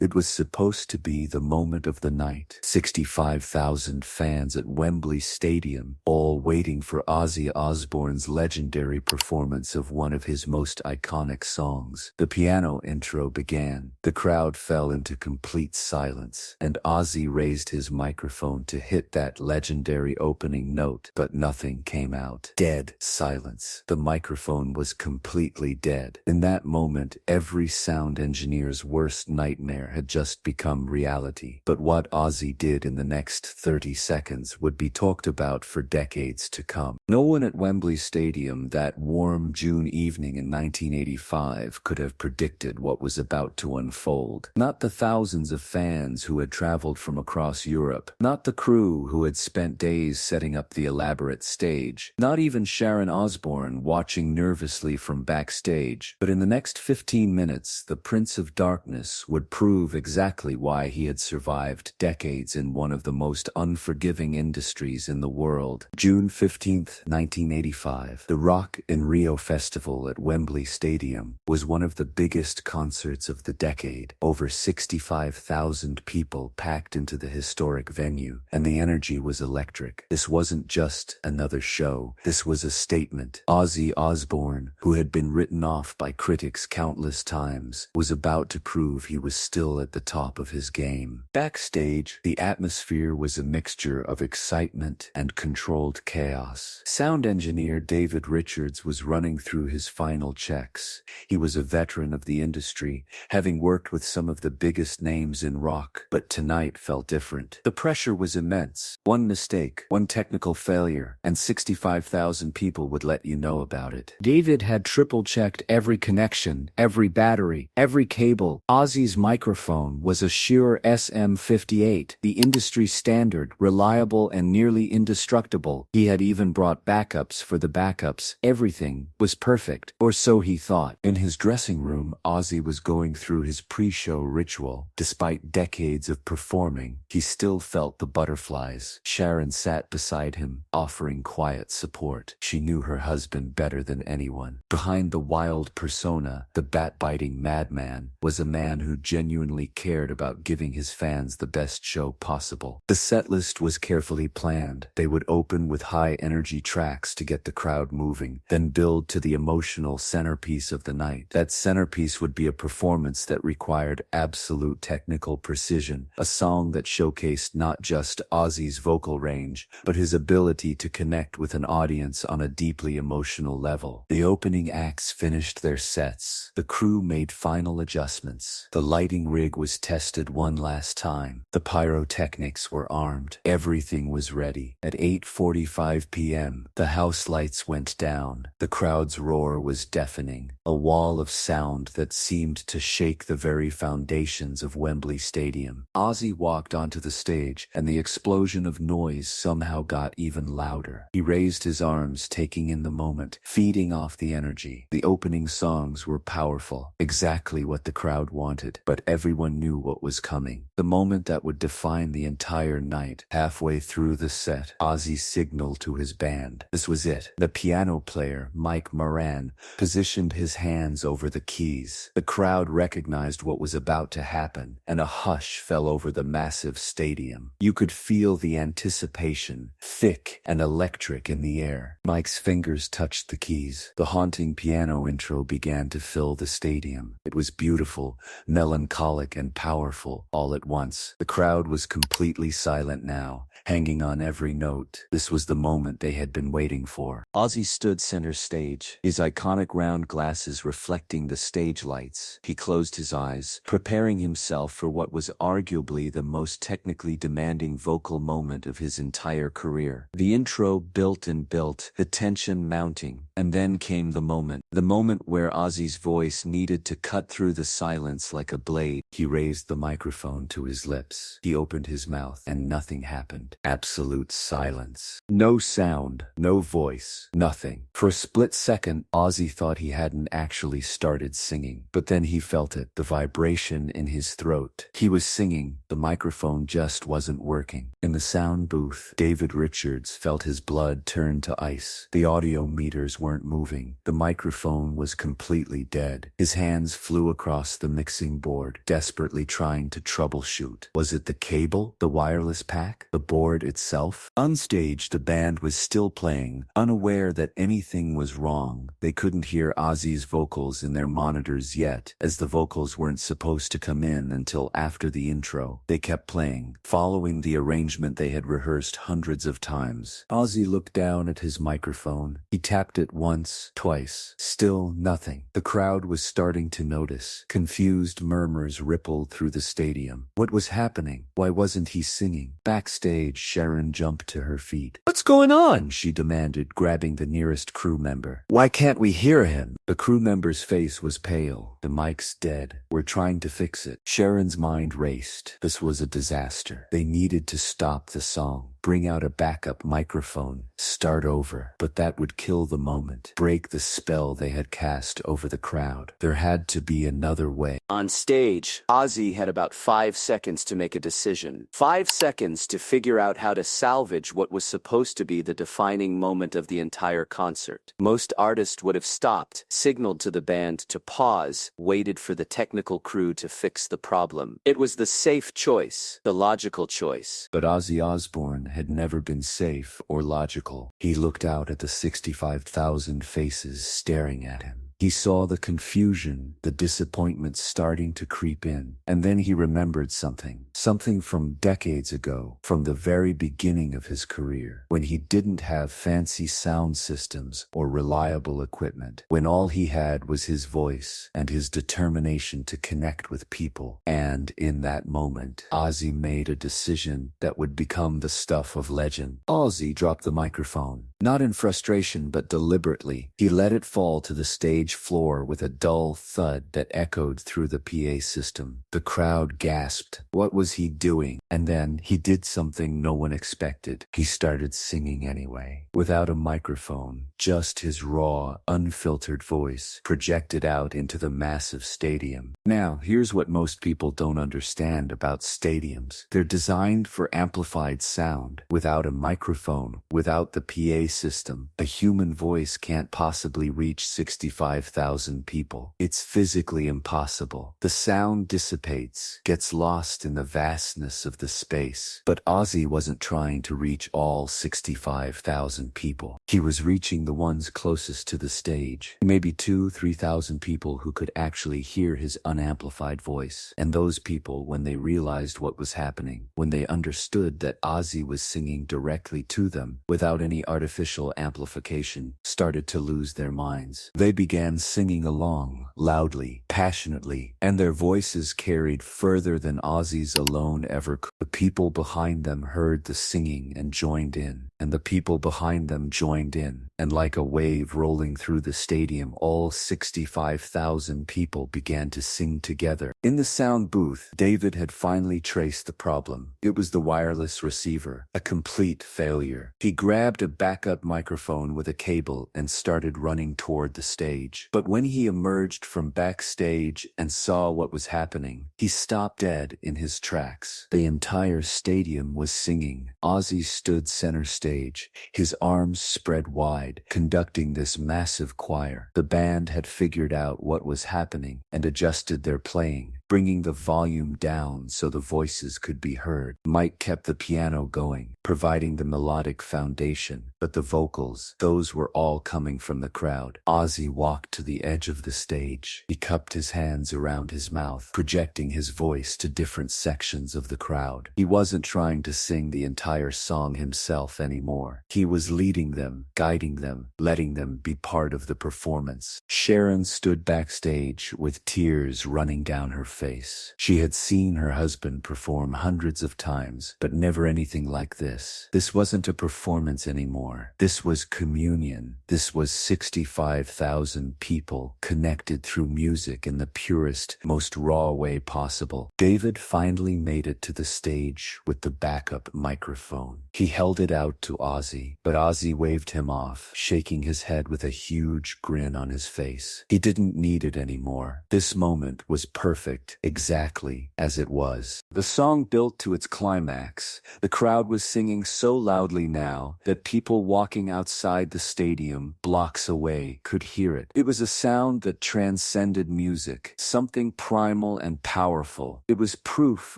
It was supposed to be the moment of the night. 65,000 fans at Wembley Stadium, all waiting for Ozzy Osbourne's legendary performance of one of his most iconic songs. The piano intro began. The crowd fell into complete silence, and Ozzy raised his microphone to hit that legendary opening note, but nothing came out. Dead silence. The microphone was completely dead. In that moment, every sound engineer's worst nightmare had just become reality. But what Ozzy did in the next 30 seconds would be talked about for decades to come. No one at Wembley Stadium that warm June evening in 1985 could have predicted what was about to unfold. Not the thousands of fans who had traveled from across Europe, not the crew who had spent days setting up the elaborate stage, not even Sharon Osbourne watching nervously from backstage. But in the next 15 minutes, the Prince of Darkness would prove exactly why he had survived decades in one of the most unforgiving industries in the world. June 15th, 1985. The Rock in Rio festival at Wembley Stadium was one of the biggest concerts of the decade. Over 65,000 people packed into the historic venue, and the energy was electric. This wasn't just another show. This was a statement. Ozzy Osbourne, who had been written off by critics countless times, was about to prove he was still at the top of his game. Backstage, the atmosphere was a mixture of excitement and controlled chaos. Sound engineer David Richards was running through his final checks. He was a veteran of the industry, having worked with some of the biggest names in rock, but tonight felt different. The pressure was immense. One mistake, one technical failure, and 65,000 people would let you know about it. David had triple-checked every connection, every battery, every cable. Ozzy's microphone was a Shure SM58, the industry standard, reliable and nearly indestructible. He had even brought backups for the backups. Everything was perfect, or so he thought. In his dressing room, Ozzy was going through his pre-show ritual. Despite decades of performing, he still felt the butterflies. Sharon sat beside him, offering quiet support. She knew her husband better than anyone. Behind the wild persona, the bat-biting madman, was a man who genuinely cared about giving his fans the best show possible. The setlist was carefully planned. They would open with high-energy tracks to get the crowd moving, then build to the emotional centerpiece of the night. That centerpiece would be a performance that required absolute technical precision, a song that showcased not just Ozzy's vocal range, but his ability to connect with an audience on a deeply emotional level. The opening acts finished their sets. The crew made final adjustments. The lighting rig was tested one last time. The pyrotechnics were armed. Everything was ready. At 8:45 p.m., the house lights went down. The crowd's roar was deafening, a wall of sound that seemed to shake the very foundations of Wembley Stadium. Ozzy walked onto the stage, and the explosion of noise somehow got even louder. He raised his arms, taking in the moment, feeding off the energy. The opening songs were powerful, exactly what the crowd wanted, but everyone knew what was coming. The moment that would define the entire night. Halfway through the set, Ozzy signaled to his band. This was it. The piano player, Mike Moran, positioned his hands over the keys. The crowd recognized what was about to happen, and a hush fell over the massive stadium. You could feel the anticipation, thick and electric in the air. Mike's fingers touched the keys. The haunting piano intro began to fill the stadium. It was beautiful, melancholic and powerful all at once. The crowd was completely silent now, hanging on every note. This was the moment they had been waiting for. Ozzy stood center stage, his iconic round glasses reflecting the stage lights. He closed his eyes, preparing himself for what was arguably the most technically demanding vocal moment of his entire career. The intro built and built, the tension mounting, and then came the moment where Ozzy's voice needed to cut through the silence like a blade. He raised the microphone to his lips. He opened his mouth, and nothing happened. Absolute silence. No sound, no voice, nothing. For a split second, Ozzy thought he hadn't actually started singing, but then he felt it, the vibration in his throat. He was singing, The microphone just wasn't working. In the sound booth, David Richards felt his blood turn to ice. The audio meters weren't moving. The microphone was completely dead. His hands flew across the mixing board, desperately trying to troubleshoot. Was it the cable? The wireless pack? The board itself? On stage, the band was still playing, unaware that anything was wrong. They couldn't hear Ozzy's vocals in their monitors yet, as the vocals weren't supposed to come in until after the intro. They kept playing, following the arrangement they had rehearsed hundreds of times. Ozzy looked down at his microphone. He tapped it once, twice. Still nothing. The crowd was starting to notice. Confused murmurs rippled through the stadium. What was happening? Why wasn't he singing? Backstage, Sharon jumped to her feet. "What's going on?" she demanded, grabbing the nearest crew member. "Why can't we hear him?" The crew member's face was pale. "The mic's dead. We're trying to fix it." Sharon's mind raced. This was a disaster. They needed to stop the song, bring out a backup microphone, start over. But that would kill the moment, break the spell they had cast over the crowd. There had to be another way. On stage, Ozzy had about 5 seconds to make a decision. 5 seconds to figure out how to salvage what was supposed to be the defining moment of the entire concert. Most artists would have stopped, signaled to the band to pause, waited for the technical crew to fix the problem. It was the safe choice, the logical choice. But Ozzy Osbourne had never been safe or logical. He looked out at the 65,000 faces staring at him. He saw the confusion, the disappointment starting to creep in. And then he remembered something. Something from decades ago, from the very beginning of his career, when he didn't have fancy sound systems or reliable equipment, when all he had was his voice and his determination to connect with people. And in that moment, Ozzy made a decision that would become the stuff of legend. Ozzy dropped the microphone. Not in frustration, but deliberately. He let it fall to the stage floor with a dull thud that echoed through the PA system. The crowd gasped. What was he doing? And then he did something no one expected. He started singing anyway. Without a microphone, just his raw, unfiltered voice projected out into the massive stadium. Now, here's what most people don't understand about stadiums. They're designed for amplified sound. Without a microphone, without the PA system, a human voice can't possibly reach 65,000 people. It's physically impossible. The sound dissipates, gets lost in the vastness of the space. But Ozzy wasn't trying to reach all 65,000 people. He was reaching the ones closest to the stage. Maybe 2,000-3,000 people who could actually hear his unamplified voice. And those people, when they realized what was happening, when they understood that Ozzy was singing directly to them, without any artificial amplification, started to lose their minds. They began singing along, loudly, passionately, and their voices carried further than Ozzy's alone ever could. The people behind them heard the singing and joined in, and the people behind them joined in, and like a wave rolling through the stadium, all 65,000 people began to sing together. In the sound booth, David had finally traced the problem. It was the wireless receiver, a complete failure. He grabbed a backup microphone with a cable and started running toward the stage. But when he emerged from backstage and saw what was happening, he stopped dead in his tracks. The entire stadium was singing. Ozzy stood center stage, his arms spread wide, conducting this massive choir. The band had figured out what was happening and adjusted their playing, bringing the volume down so the voices could be heard. Mike kept the piano going, providing the melodic foundation, but the vocals, those were all coming from the crowd. Ozzy walked to the edge of the stage. He cupped his hands around his mouth, projecting his voice to different sections of the crowd. He wasn't trying to sing the entire song himself anymore. He was leading them, guiding them, letting them be part of the performance. Sharon stood backstage with tears running down her face. She had seen her husband perform hundreds of times, but never anything like this. This wasn't a performance anymore. This was communion. This was 65,000 people connected through music in the purest, most raw way possible. David finally made it to the stage with the backup microphone. He held it out to Ozzy, but Ozzy waved him off, shaking his head with a huge grin on his face. He didn't need it anymore. This moment was perfect. perfect, exactly as it was. The song built to its climax. The crowd was singing so loudly now that people walking outside the stadium, blocks away, could hear it. It was a sound that transcended music, something primal and powerful. It was proof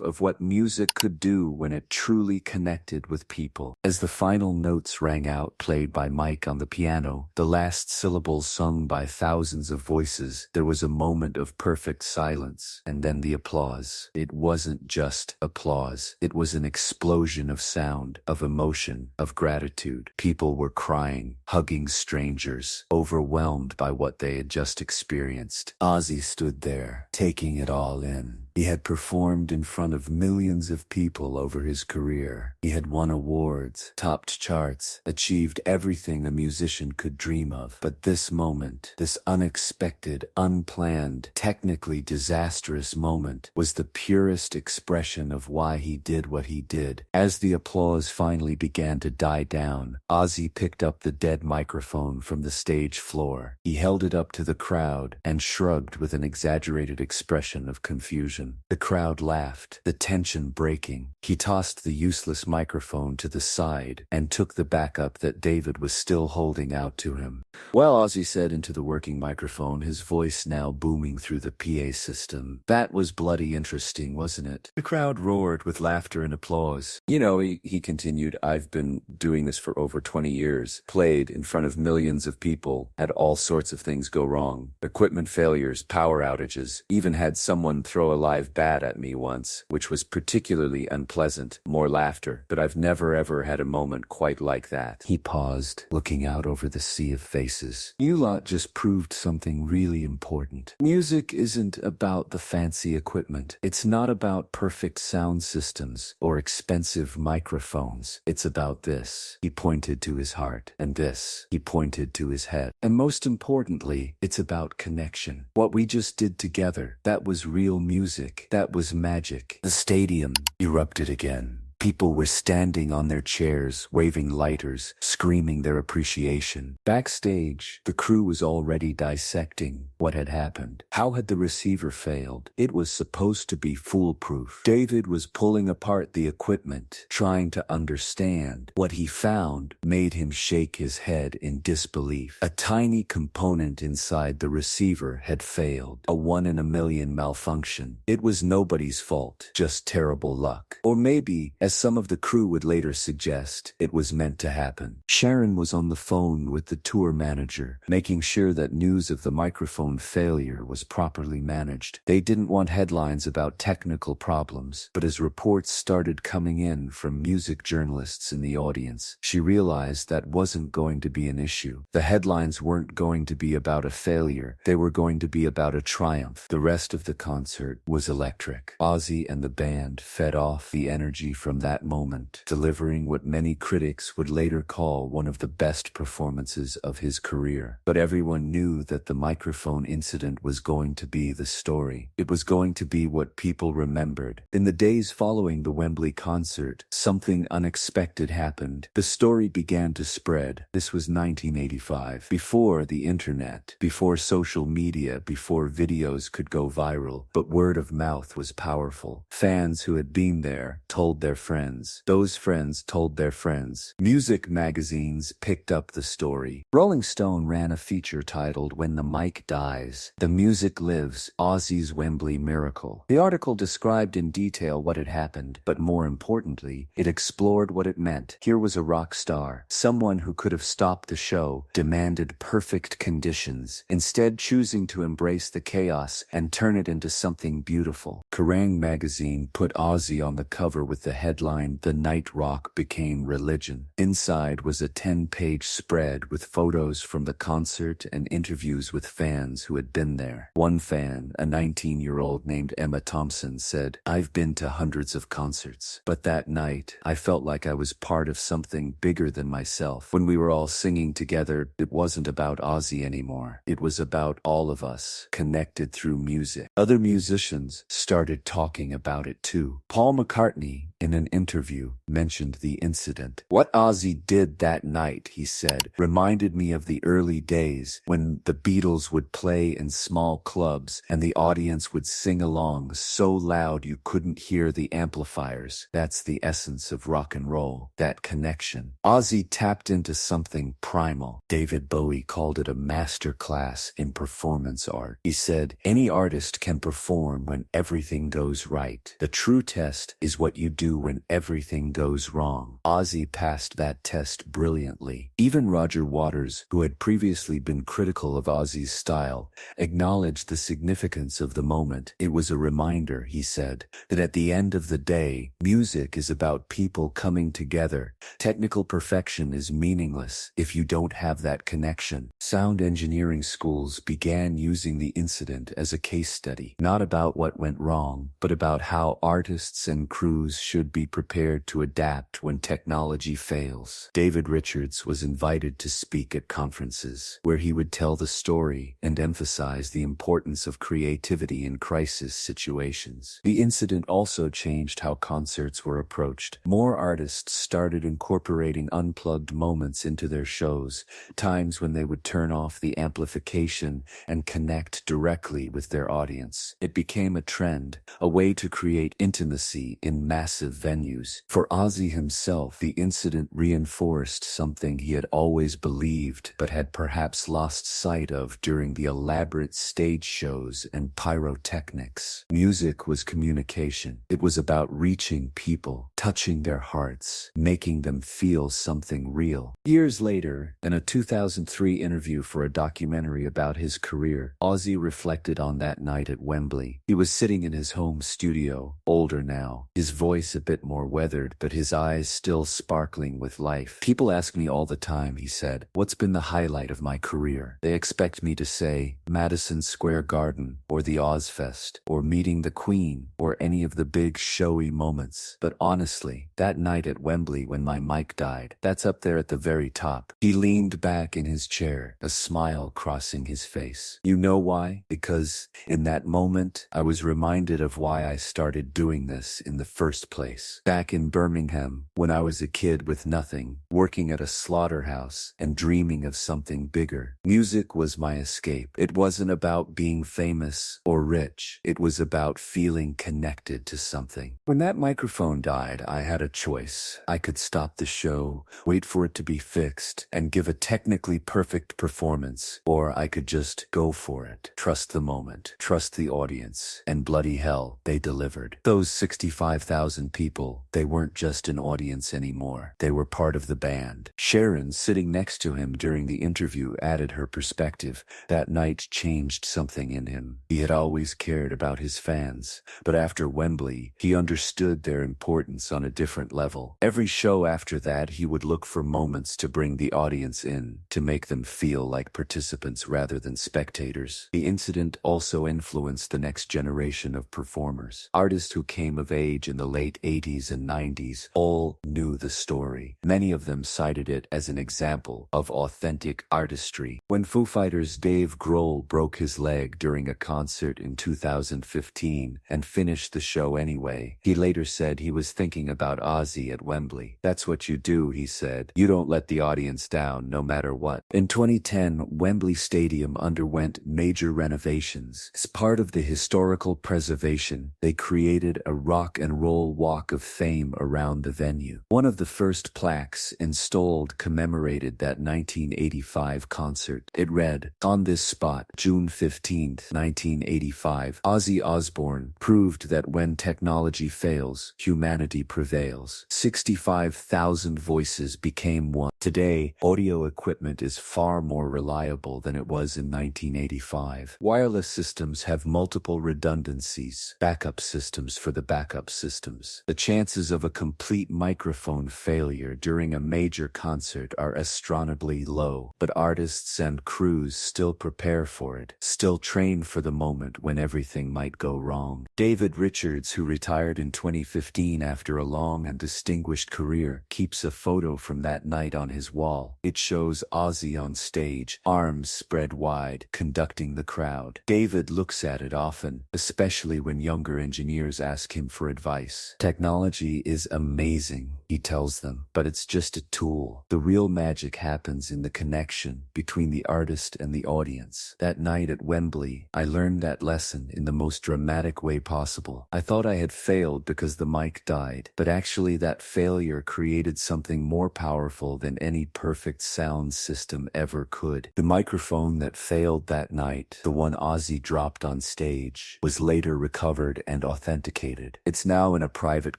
of what music could do when it truly connected with people. As the final notes rang out, played by Mike on the piano, the last syllables sung by thousands of voices, there was a moment of perfect silence, and then the applause. It wasn't just applause. It was an explosion of sound, of emotion, of gratitude. People were crying, hugging strangers, overwhelmed by what they had just experienced. Ozzy stood there, taking it all in. He had performed in front of millions of people over his career. He had won awards, topped charts, achieved everything a musician could dream of. But this moment, this unexpected, unplanned, technically disastrous moment, was the purest expression of why he did what he did. As the applause finally began to die down, Ozzy picked up the dead microphone from the stage floor. He held it up to the crowd and shrugged with an exaggerated expression of confusion. The crowd laughed, the tension breaking. He tossed the useless microphone to the side and took the backup that David was still holding out to him. "Well," Ozzy said into the working microphone, his voice now booming through the PA system, "that was bloody interesting, wasn't it?" The crowd roared with laughter and applause. "You know," he continued, "I've been doing this for over 20 years, played in front of millions of people, had all sorts of things go wrong. Equipment failures, power outages, even had someone throw a live bat at me once, which was particularly unpleasant, more laughter, but I've never ever had a moment quite like that." He paused, looking out over the sea of faces. "You lot just proved something really important. Music isn't about the fancy equipment. It's not about perfect sound systems or expensive microphones. It's about this." He pointed to his heart. "And this." He pointed to his head. "And most importantly, it's about connection. What we just did together, that was real music. That was magic." The stadium erupted again. People were standing on their chairs, waving lighters, screaming their appreciation. Backstage, the crew was already dissecting what had happened. How had the receiver failed? It was supposed to be foolproof. David was pulling apart the equipment, trying to understand. What he found made him shake his head in disbelief. A tiny component inside the receiver had failed. A 1 in a million malfunction. It was nobody's fault, just terrible luck. Or maybe, as some of the crew would later suggest, it was meant to happen. Sharon was on the phone with the tour manager, making sure that news of the microphone failure was properly managed. They didn't want headlines about technical problems, but as reports started coming in from music journalists in the audience, she realized that wasn't going to be an issue. The headlines weren't going to be about a failure, they were going to be about a triumph. The rest of the concert was electric. Ozzy and the band fed off the energy from that moment, delivering what many critics would later call one of the best performances of his career. But everyone knew that the microphone incident was going to be the story. It was going to be what people remembered. In the days following the Wembley concert, something unexpected happened. The story began to spread. This was 1985, before the internet, before social media, before videos could go viral. But word of mouth was powerful. Fans who had been there told their friends. Those friends told their friends. Music magazines picked up the story. Rolling Stone ran a feature titled "When the Mic Dies, the Music Lives, Ozzy's Wembley Miracle." The article described in detail what had happened, but more importantly, it explored what it meant. Here was a rock star, someone who could have stopped the show, demanded perfect conditions, instead choosing to embrace the chaos and turn it into something beautiful. Kerrang! Magazine put Ozzy on the cover with the headline, "The Night Rock Became Religion." Inside was a 10-page spread with photos from the concert and interviews with fans who had been there. One fan, a 19-year-old named Emma Thompson, said, "I've been to hundreds of concerts, but that night, I felt like I was part of something bigger than myself. When we were all singing together, it wasn't about Ozzy anymore. It was about all of us, connected through music." Other musicians started talking about it too. Paul McCartney, in an interview, mentioned the incident. "What Ozzy did that night," he said, "reminded me of the early days when the Beatles would play in small clubs and the audience would sing along so loud you couldn't hear the amplifiers. That's the essence of rock and roll, that connection." Ozzy tapped into something primal. David Bowie called it a master class in performance art. He said, "Any artist can perform when everything goes right. The true test is what you do when everything goes wrong." Ozzy passed that test brilliantly. Even Roger Waters, who had previously been critical of Ozzy's style, acknowledged the significance of the moment. "It was a reminder," he said, "that at the end of the day, music is about people coming together. Technical perfection is meaningless if you don't have that connection." Sound engineering schools began using the incident as a case study, not about what went wrong, but about how artists and crews should be prepared to adapt when technology fails. David Richards was invited to speak at conferences, where he would tell the story and emphasize the importance of creativity in crisis situations. The incident also changed how concerts were approached. More artists started incorporating unplugged moments into their shows, times when they would turn off the amplification and connect directly with their audience. It became a trend, a way to create intimacy in massive venues. For Ozzy himself, the incident reinforced something he had always believed but had perhaps lost sight of during the elaborate stage shows and pyrotechnics. Music was communication. It was about reaching people, touching their hearts, making them feel something real. Years later, in a 2003 interview for a documentary about his career, Ozzy reflected on that night at Wembley. He was sitting in his home studio, older now, his voice a bit more weathered, but his eyes still sparkling with life. "People ask me all the time," he said, "what's been the highlight of my career? They expect me to say Madison Square Garden, or the Ozfest, or meeting the Queen, or any of the big showy moments. But honestly, that night at Wembley when my mic died, that's up there at the very top." He leaned back in his chair, a smile crossing his face. "You know why? Because in that moment, I was reminded of why I started doing this in the first place. Back in Birmingham, when I was a kid with nothing, working at a slaughterhouse and dreaming of something bigger. Music was my escape. It wasn't about being famous or rich. It was about feeling connected to something. When that microphone died, I had a choice. I could stop the show, wait for it to be fixed, and give a technically perfect performance, or I could just go for it. Trust the moment, trust the audience, and bloody hell, they delivered. Those 65,000 people, they weren't just an audience anymore. They were part of the band." Sharon, sitting next to him during the interview, added her perspective. That night changed something in him. He had always cared about his fans, but after Wembley, he understood their importance on a different level. Every show after that, he would look for moments to bring the audience in, to make them feel like participants rather than spectators. The incident also influenced the next generation of performers. Artists who came of age in the late 80s and 90s all knew the story. Many of them cited it as an example of authentic artistry. When Foo Fighters' Dave Grohl broke his leg during a concert in 2015 and finished the show anyway, he later said he was thinking about Ozzy at Wembley. "That's what you do," he said. "You don't let the audience down no matter what." In 2010, Wembley Stadium underwent major renovations. As part of the historical preservation, they created a rock and roll walk of fame around the venue. One of the first plaques installed commemorated that 1985 concert. It read, "On this spot, June 15, 1985, Ozzy Osbourne proved that when technology fails, humanity prevails. 65,000 voices became one." Today, audio equipment is far more reliable than it was in 1985. Wireless systems have multiple redundancies, backup systems for the backup systems. The chances of a complete microphone failure during a major concert are astronomically low, but artists and crews still prepare for it, still train for the moment when everything might go wrong. David Richards, who retired in 2015 after a long and distinguished career, keeps a photo from that night on his wall. It shows Ozzy on stage, arms spread wide, conducting the crowd. David looks at it often, especially when younger engineers ask him for advice. Technology is amazing, he tells them, but it's just a tool. The real magic happens in the connection between the artist and the audience. That night at Wembley, I learned that lesson in the most dramatic way possible. I thought I had failed because the mic died, but actually that failure created something more powerful than any perfect sound system ever could. The microphone that failed that night, the one Ozzy dropped on stage, was later recovered and authenticated. It's now in a private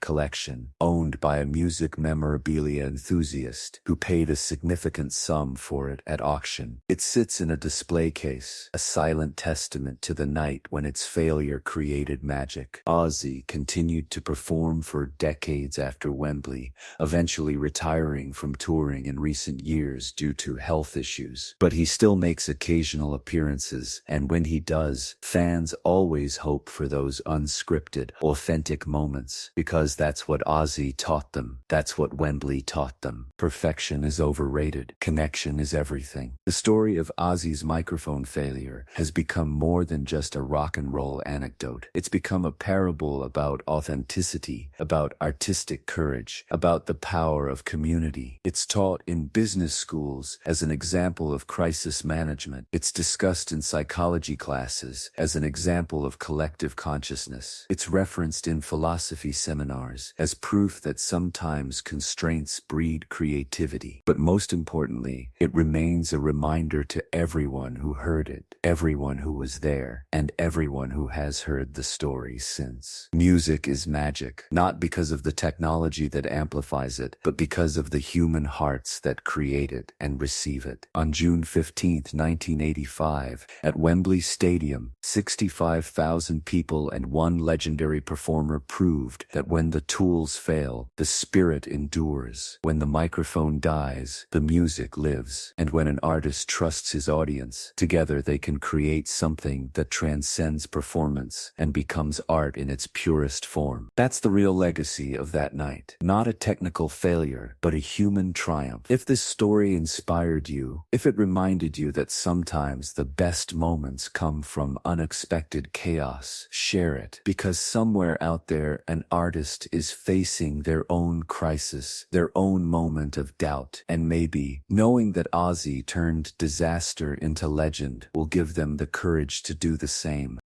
collection, owned by a music memorabilia enthusiast who paid a significant sum for it at auction. It sits in a display case, a silent testament to the night when its failure created magic. Ozzy continued to perform for decades after Wembley, eventually retiring from touring in recent years due to health issues. But he still makes occasional appearances, and when he does, fans always hope for those unscripted, authentic moments, because that's what Ozzy taught them. That's what Wembley taught them. Perfection is overrated. Connection is everything. The story of Ozzy's microphone failure has become more than just a rock and roll anecdote. It's become a parable about authenticity, about artistic courage, about the power of community. It's taught in business schools as an example of crisis management. It's discussed in psychology classes as an example of collective consciousness. It's referenced in philosophy seminars as proof that sometimes constraints breed creativity. But most importantly, it remains a reminder to everyone who heard it, everyone who was there, and everyone who has heard the story since. Music is magic, not because of the technology that amplifies it, but because of the human hearts that create it and receive it. On June 15, 1985, at Wembley Stadium, 65,000 people and one legendary performer proved that when the tools fail, the spirit endures. When the microphone dies, the music lives. And when an artist trusts his audience, together they can create something that transcends performance and becomes art in its purest form. That's the real legacy of that night. Not a technical failure, but a human triumph. If this story inspired you, if it reminded you that sometimes the best moments come from unexpected chaos, share it, because somewhere out there an artist is facing their own crisis, their own moment of doubt, and maybe knowing that Ozzy turned disaster into legend will give them the courage to do the same.